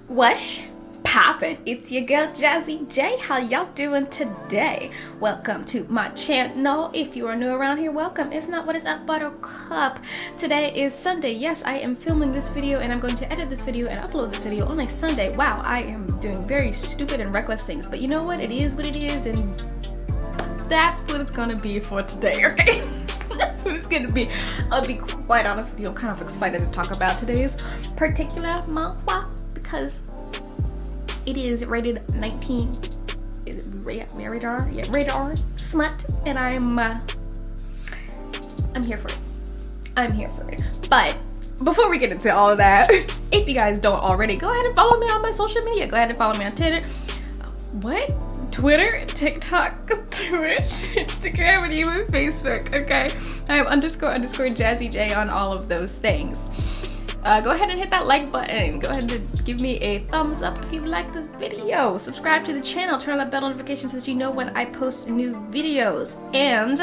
What's poppin'? It's your girl Jazzy J. How y'all doing today? Welcome to my channel. If you are new around here, welcome. If not, what is up, Buttercup? Today is Sunday. Yes, I am filming this video and I'm going to edit this video and upload this video on a Sunday. Wow, I am doing very stupid and reckless things, but you know what? It is what it is, and that's what it's gonna be for today, okay? That's what it's gonna be. I'll be quite honest with you, I'm kind of excited to talk about today's particular manhwa because it is rated 19. Is it rated R? Yeah, rated R smut, and I'm here for it. I'm here for it. But before we get into all of that, if you guys don't already, go ahead and follow me on my social media. Go ahead and follow me on Twitter, TikTok, Twitch, Instagram, and even Facebook, okay? I have underscore Jazzy J on all of those things. Go ahead and hit that like button. Go ahead and give me a thumbs up if you like this video. Subscribe to the channel. Turn on that bell notification so that you know when I post new videos. And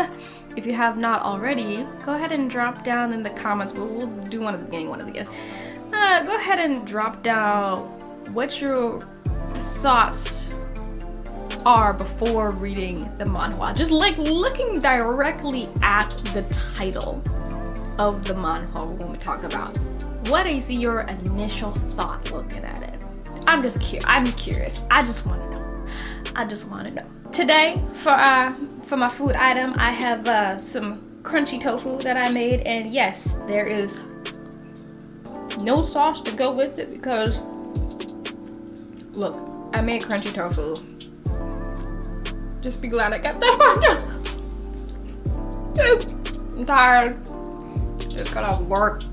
if you have not already, go ahead and drop down in the comments. We'll do one at the beginning, one at the end. Go ahead and drop down what your thoughts are before reading the manhwa. Just like looking directly at the title of the manhwa we're going to talk about. What is your initial thought looking at it? I'm curious. I just want to know. Today, for my food item, I have some crunchy tofu that I made, and yes, there is no sauce to go with it because, look, I made crunchy tofu. Just be glad I got that part done. I'm tired. Just got off work.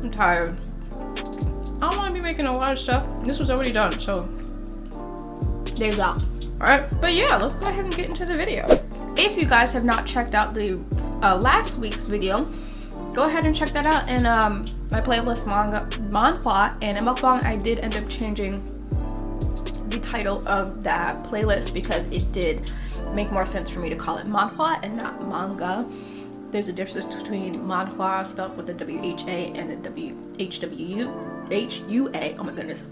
I'm tired. I don't want to be making a lot of stuff. This was already done, so there you go. Alright, but yeah, let's go ahead and get into the video. If you guys have not checked out the last week's video, go ahead and check that out. And my playlist manhwa and in mukbang, I did end up changing the title of that playlist because it did make more sense for me to call it manhwa and not manga. There's a difference between manhwa spelled with a W-H-A and a W-H-W-U-H-U-A, oh my goodness,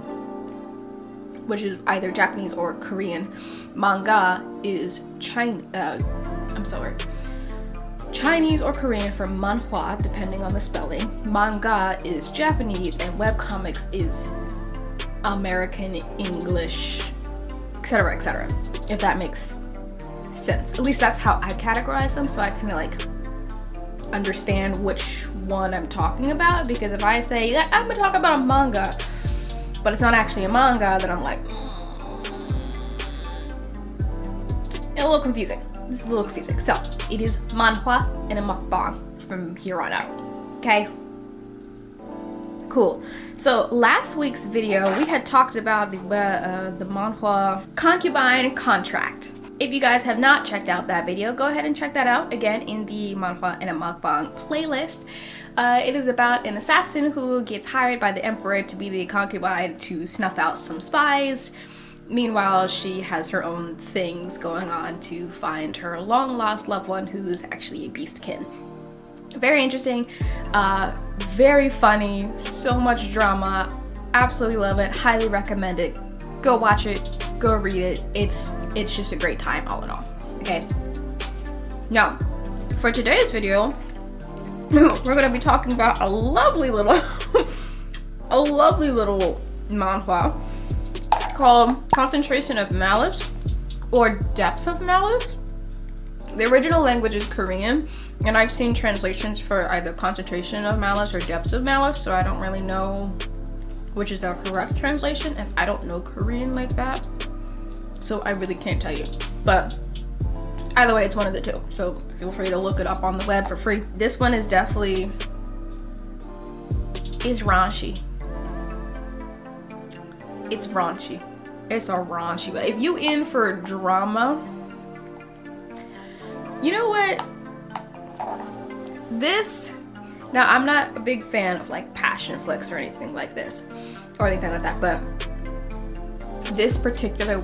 which is either Japanese or Korean. Manga is Chinese or Korean for manhwa, depending on the spelling. Manga is Japanese, and webcomics is American, English, etc., etc., if that makes sense. At least that's how I categorize them, so I kind of like understand which one I'm talking about, because if I say I'm gonna talk about a manga but it's not actually a manga, then I'm like a little confusing. This is a little confusing. So it is manhwa and a mukbang from here on out. Okay, cool. So last week's video we had talked about the manhwa concubine contract. If you guys have not checked out that video, go ahead and check that out again in the manhwa and a mukbang playlist. It is about an assassin who gets hired by the emperor to be the concubine to snuff out some spies. Meanwhile, she has her own things going on to find her long lost loved one who is actually a beastkin. Very interesting, very funny, so much drama. Absolutely love it, highly recommend it. Go watch it, go read it. It's just a great time all in all. Okay. Now, for today's video, we're gonna be talking about a lovely little manhwa called Concentration of Malice or Depths of Malice. The original language is Korean, and I've seen translations for either Concentration of Malice or Depths of Malice, so I don't really know which is the correct translation, and I don't know Korean like that, so I really can't tell you. But either way, it's one of the two, so feel free to look it up on the web for free. This one is definitely raunchy. It's raunchy. It's a raunchy. If you in for drama, you know what? Now, I'm not a big fan of like passion flicks or anything like this, or anything like that, but this particular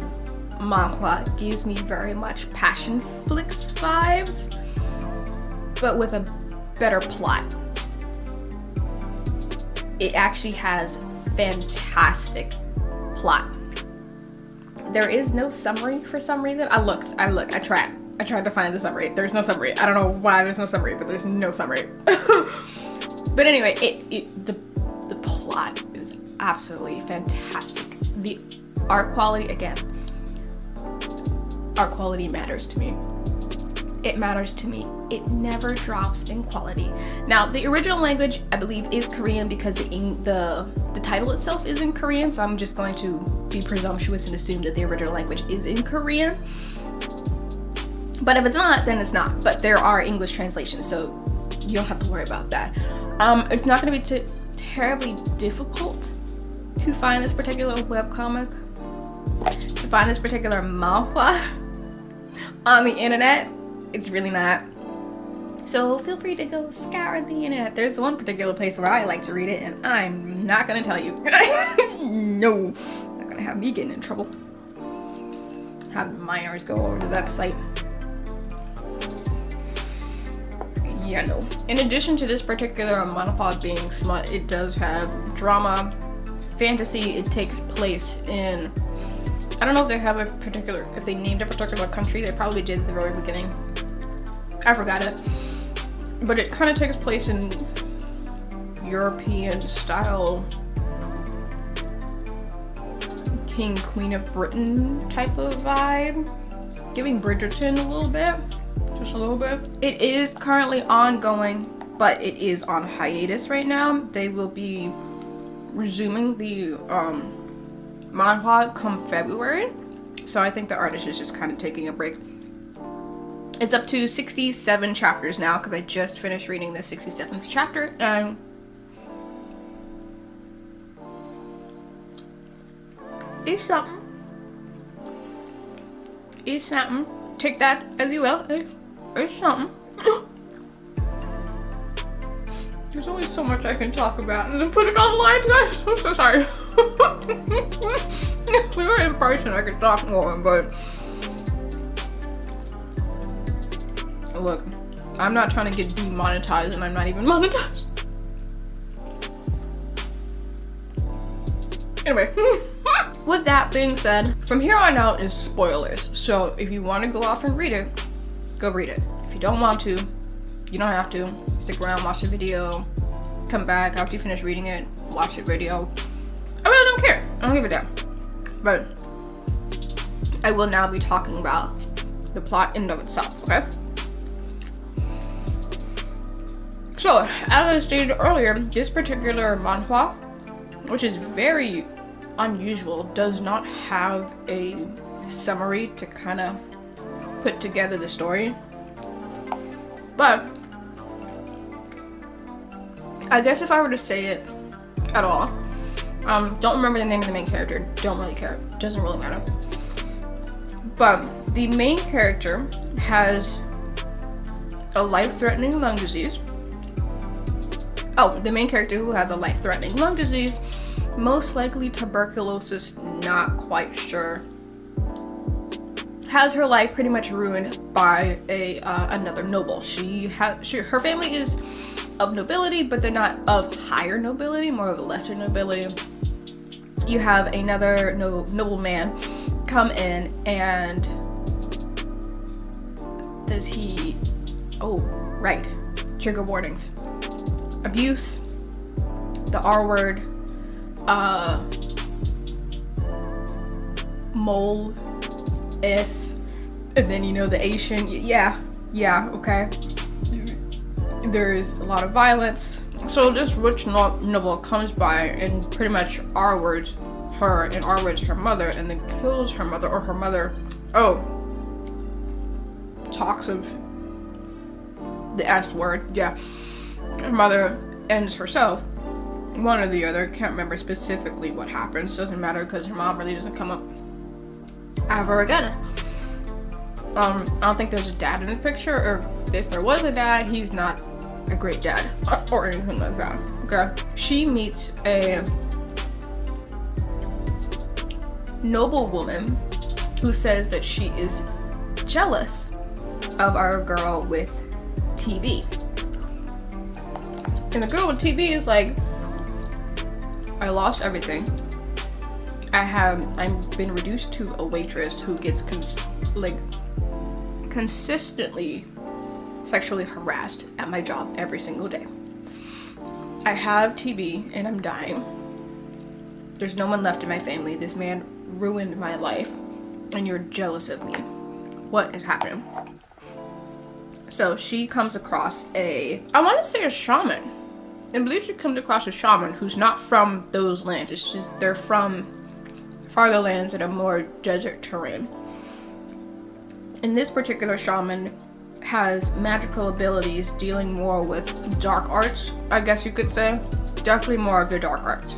manhwa gives me very much passion flicks vibes, but with a better plot. It actually has fantastic plot. There is no summary for some reason. I tried to find the summary. There's no summary. I don't know why there's no summary, but there's no summary. But anyway, the plot is absolutely fantastic. The art quality, again, art quality matters to me. It matters to me. It never drops in quality. Now, the original language, I believe, is Korean because the title itself is in Korean, so I'm just going to be presumptuous and assume that the original language is in Korean. But if it's not, then it's not. But there are English translations, so you don't have to worry about that. It's not going to be terribly difficult to find this particular webcomic, to find this particular manhwa on the internet. It's really not. So feel free to go scour the internet. There's one particular place where I like to read it, and I'm not gonna tell you. No, not gonna have me getting in trouble. Have minors go over to that site. Yeah, no. In addition to this particular manhwa being smut, it does have drama, fantasy. It takes place in, I don't know if they have if they named a particular country. They probably did at the very beginning. I forgot it. But it kind of takes place in European style King, Queen of Britain type of vibe. Giving Bridgerton a little bit. Just a little bit. It is currently ongoing, but it is on hiatus right now. They will be resuming the manhwa come February. So I think the artist is just kind of taking a break. It's up to 67 chapters now because I just finished reading the 67th chapter, and it's something. It's something. Take that as you will. It's something. There's only so much I can talk about and then put it online, guys. I'm so sorry. If we were in person, I could talk more, but look, I'm not trying to get demonetized, and I'm not even monetized. Anyway, with that being said, from here on out is spoilers. So if you want to go off and read it, go read it. If you don't want to, you don't have to. Stick around, watch the video, come back after you finish reading it, watch the video. I really don't care. I don't give a damn. But I will now be talking about the plot in and of itself, okay? So, as I stated earlier, this particular manhwa, which is very unusual, does not have a summary to kind of put together the story. But I guess if I were to say it at all, don't remember the name of the main character, don't really care, doesn't really matter. But the main character has a life-threatening lung disease. Oh, the main character who has a life-threatening lung disease, most likely tuberculosis, not quite sure, has her life pretty much ruined by another noble. Her family is of nobility, but they're not of higher nobility, more of a lesser nobility. You have another noble man come in, and does he? Oh, right. Trigger warnings. Abuse, the R word, mole, S, and then the Asian, yeah, okay. There is a lot of violence. So this rich noble comes by and pretty much R words her and R words her mother, and then kills her mother, or her mother, talks of the S word, yeah. Her mother ends herself, one or the other. Can't remember specifically what happens, doesn't matter because her mom really doesn't come up ever again. I don't think there's a dad in the picture, or if there was a dad, he's not a great dad or anything like that. Okay, she meets a noble woman who says that she is jealous of our girl with TB. And the girl with TB is like, I lost everything. I've been reduced to a waitress who gets consistently sexually harassed at my job every single day. I have TB and I'm dying. There's no one left in my family. This man ruined my life and you're jealous of me. What is happening? So she comes across I want to say a shaman. I believe she comes across a shaman who's not from those lands. It's just they're from farther lands that are more desert terrain. And this particular shaman has magical abilities dealing more with dark arts, I guess you could say. Definitely more of the dark arts.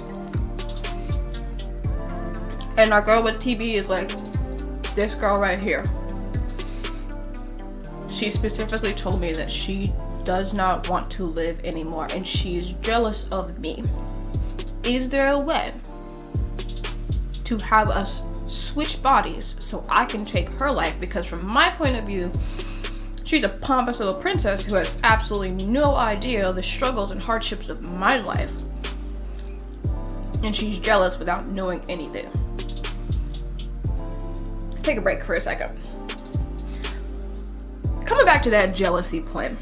And our girl with TB is like this girl right here. She specifically told me that she does not want to live anymore and she's jealous of me. Is there a way to have us switch bodies so I can take her life? Because from my point of view, she's a pompous little princess who has absolutely no idea the struggles and hardships of my life. And she's jealous without knowing anything. Take a break for a second. Coming back to that jealousy point.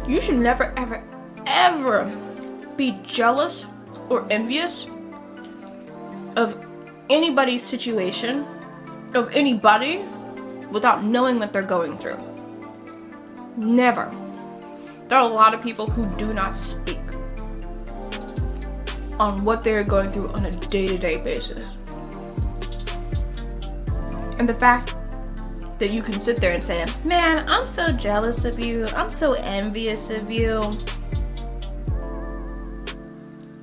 You should never, ever, ever be jealous or envious of anybody's situation, of anybody, without knowing what they're going through. Never. There are a lot of people who do not speak on what they're going through on a day-to-day basis. And the fact that you can sit there and say, man, I'm so jealous of you, I'm so envious of you.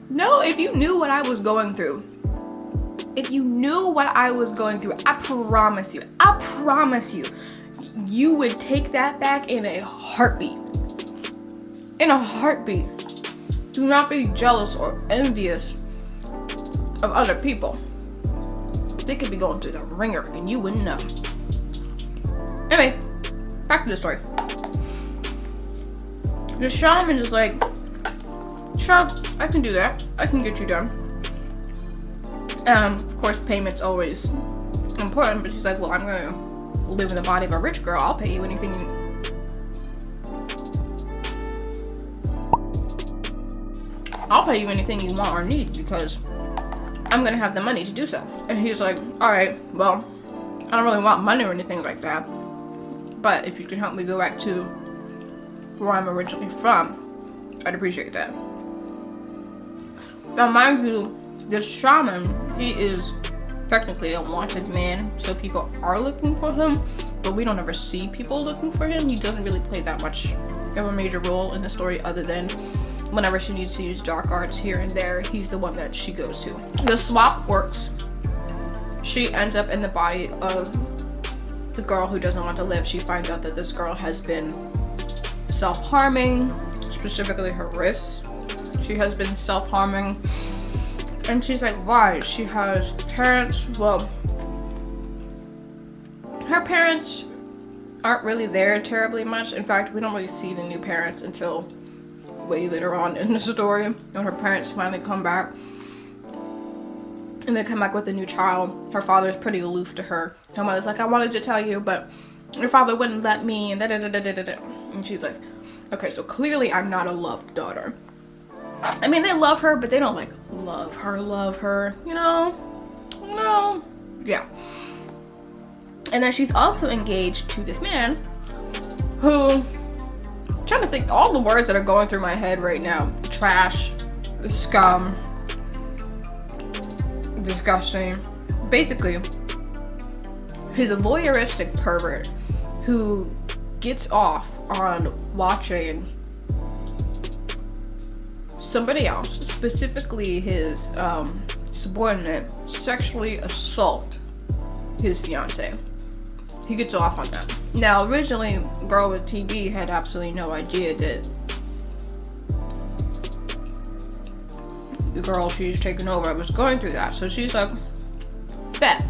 No, if you knew what I was going through, I promise you, you would take that back in a heartbeat. In a heartbeat. Do not be jealous or envious of other people. They could be going through the ringer and you wouldn't know. Anyway, back to the story. The shaman is like, sure, I can do that. I can get you done. Of course, payment's always important, but she's like, well, I'm gonna live in the body of a rich girl. I'll pay you anything you want or need because I'm gonna have the money to do so. And he's like, alright, well, I don't really want money or anything like that, but if you can help me go back to where I'm originally from, I'd appreciate that. Now, mind you, this shaman, he is technically a wanted man, so people are looking for him, but we don't ever see people looking for him. He doesn't really play that much of a major role in the story other than whenever she needs to use dark arts here and there, he's the one that she goes to. The swap works. She ends up in the body of the girl who doesn't want to live. She finds out that this girl has been self-harming, specifically her wrists. She has been self-harming. And she's like, why? She has parents. Well, her parents aren't really there terribly much. In fact, we don't really see the new parents until way later on in the story, when her parents finally come back. And they come back with a new child. Her father's pretty aloof to her. Her mother's like, I wanted to tell you, but your father wouldn't let me, and da-da-da-da-da-da. And she's like, okay, so clearly I'm not a loved daughter. I mean, they love her, but they don't, like, love her, you know? Yeah. And then she's also engaged to this man who, I'm trying to think all the words that are going through my head right now. Trash, scum, disgusting. Basically, he's a voyeuristic pervert who gets off on watching somebody else, specifically his subordinate, sexually assault his fiance. He gets off on that. Now, originally, girl with TB had absolutely no idea that the girl she's taken over was going through that. So she's like, bet.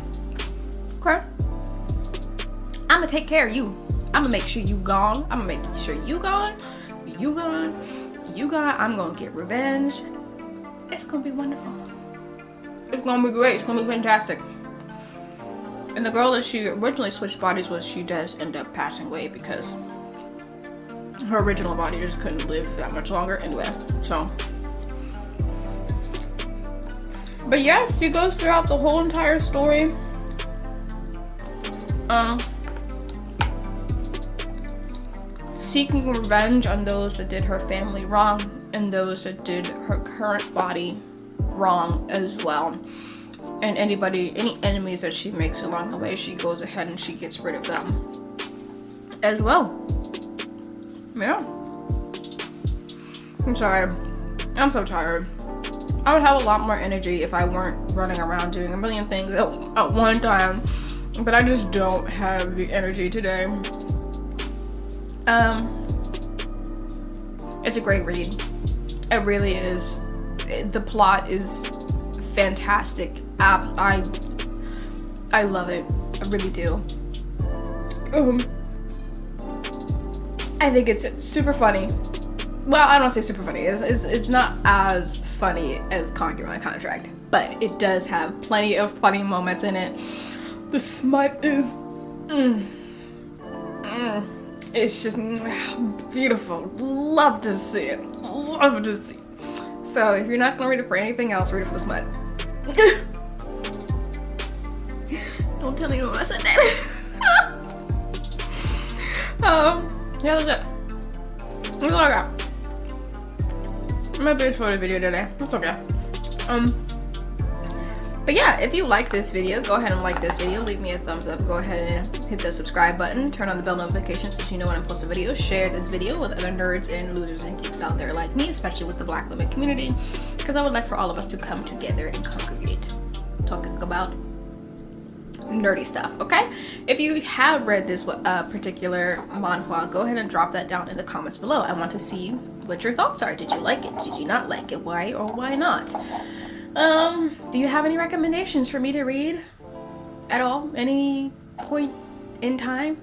Okay. I'm gonna take care of you. I'm gonna make sure you gone. I'm gonna make sure you gone. You gone. I'm gonna get revenge. It's gonna be wonderful. It's gonna be great. It's gonna be fantastic. And the girl that she originally switched bodies with, she does end up passing away because her original body just couldn't live that much longer anyway. So, but yeah, she goes throughout the whole entire story. Seeking revenge on those that did her family wrong and those that did her current body wrong as well. And any enemies that she makes along the way, she goes ahead and she gets rid of them as well. Yeah. I'm sorry. I'm so tired. I would have a lot more energy if I weren't running around doing a million things at one time. But I just don't have the energy today. It's a great read. It really is. The plot is fantastic. I love it. I really do. I think it's super funny. Well, I don't say super funny. It's not as funny as Conquer My Contract, but it does have plenty of funny moments in it. The smut is it's just beautiful. Love to see it. Love to see it. So if you're not gonna read it for anything else, read it for the smut. Don't tell anyone I said that. Yeah, that's it. That's all I got. It might be a shorter video today. That's okay. But yeah, if you like this video, go ahead and like this video. Leave me a thumbs up. Go ahead and hit the subscribe button. Turn on the bell notifications so you know when I post a video. Share this video with other nerds and losers and geeks out there like me, especially with the Black women community, because I would like for all of us to come together and congregate, talking about nerdy stuff, okay? If you have read this particular manhwa, go ahead and drop that down in the comments below. I want to see what your thoughts are. Did you like it? Did you not like it? Why or why not? Do you have any recommendations for me to read at all? Any point in time?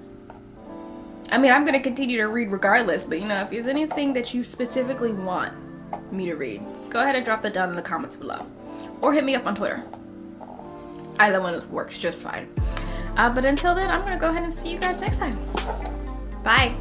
I mean, I'm gonna continue to read regardless, but you know, if there's anything that you specifically want me to read, go ahead and drop that down in the comments below. Or hit me up on Twitter. Either one works just fine. But until then, I'm gonna go ahead and see you guys next time. Bye.